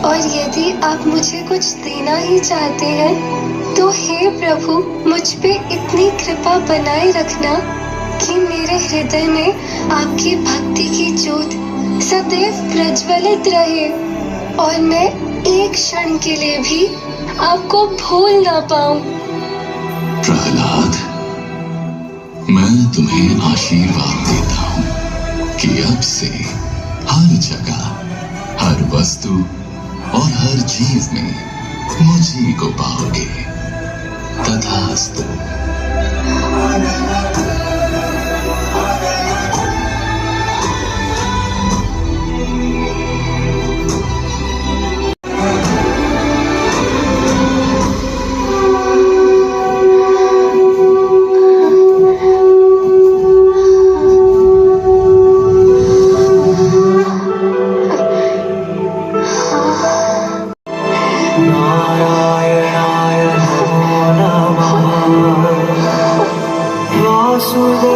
और यदि आप मुझे कुछ देना ही चाहते हैं तो हे प्रभु, मुझ पे इतनी कृपा बनाए रखना कि मेरे हृदय में आपकी भक्ति की ज्योत सदैव प्रज्वलित रहे और मैं एक क्षण के लिए भी आपको भूल ना पाऊं। प्रहलाद, मैं तुम्हें आशीर्वाद देता हूं कि अब से हर जगह, हर वस्तु और हर चीज में मुझी को पाओगे। तथास्तु। नारायणाय नमो नमः वासुदेवाय